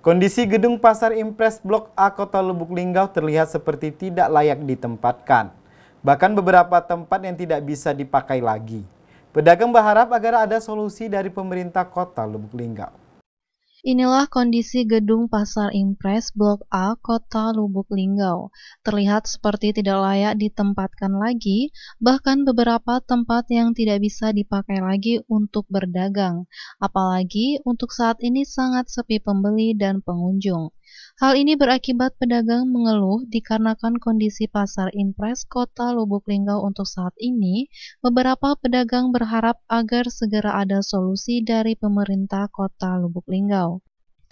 Kondisi gedung Pasar Impres Blok A Kota Lubuk Linggau terlihat seperti tidak layak ditempatkan. Bahkan beberapa tempat yang tidak bisa dipakai lagi. Pedagang berharap agar ada solusi dari pemerintah Kota Lubuk Linggau. Inilah kondisi gedung Pasar Impres Blok A Kota Lubuk Linggau. Terlihat seperti tidak layak ditempatkan lagi, bahkan beberapa tempat yang tidak bisa dipakai lagi untuk berdagang. Apalagi untuk saat ini sangat sepi pembeli dan pengunjung. Hal ini berakibat pedagang mengeluh dikarenakan kondisi Pasar Impres Kota Lubuk Linggau untuk saat ini. Beberapa pedagang berharap agar segera ada solusi dari pemerintah Kota Lubuk Linggau.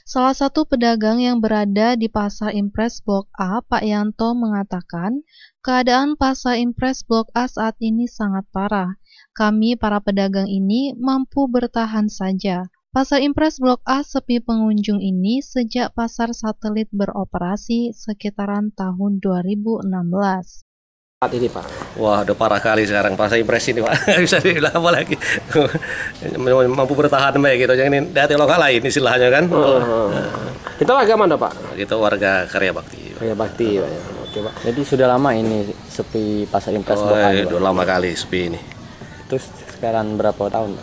Salah satu pedagang yang berada di Pasar Impres Blok A, Pak Yanto, mengatakan, keadaan Pasar Impres Blok A saat ini sangat parah. Kami, para pedagang ini, mampu bertahan saja. Pasar Impres Blok A sepi pengunjung ini sejak pasar satelit beroperasi sekitaran tahun 2016. Saat ini, Pak. Wah, udah parah kali sekarang Pasar Impres ini, Pak. Bisa dibilang apa lagi. Mampu bertahan baik gitu. Jangan dari lokal lain istilahnya kan. Kita warga mana, Pak? Kita warga Karya Bakti. Karya Bakti, Pak. Oke, Pak. Jadi sudah lama ini sepi Pasar Impres Blok A? Udah lama kali sepi ini. Terus sekarang berapa tahun?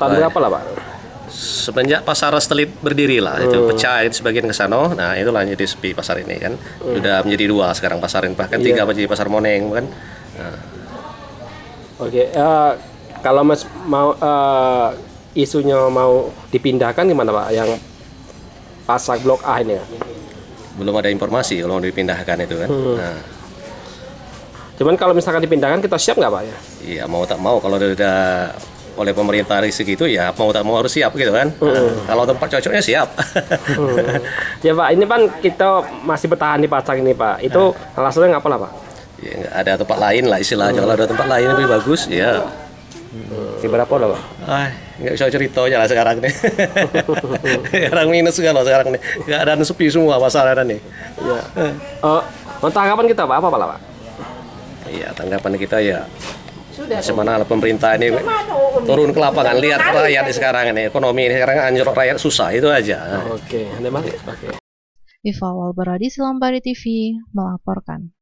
Tahun berapa lah, Pak? Semenjak pasar satelit berdiri lah, itu pecah itu sebagian ke sana. Nah, itulah jadi sepi pasar ini kan. Sudah menjadi dua sekarang pasar ini, bahkan tiga menjadi pasar Moneng kan. Nah. Oke, kalau Mas mau isunya mau dipindahkan gimana, Pak? Yang pasar Blok A ini ya? Belum ada informasi kalau mau dipindahkan itu kan. Nah. Cuman kalau misalkan dipindahkan kita siap nggak, Pak ya? Iya, mau tak mau kalau udah oleh pemerintah segitu ya mau tak mau harus siap gitu kan. Kalau tempat cocoknya siap. Ya, Pak, ini kan kita masih bertahan di pasar ini, Pak. Itu alasannya apa lah, Pak? Ya nggak ada tempat lain lah istilahnya. Kalau ada tempat lain lebih bagus ya. Di berapa udah, Pak? Nggak bisa cerita aja lah sekarang nih. Sekarang minus segala sekarang nih. Nggak ada sepi semua pasaran nih. Iya. Tanggapan kita, Pak, apa lah, Pak? Iya, tanggapan kita ya bagaimana pemerintah ini turun ke lapangan, lihat rakyat sekarang ini, ekonomi ini sekarang anjlok, rakyat susah, itu aja. Oke, Viva Walberadi, Silambari TV, melaporkan.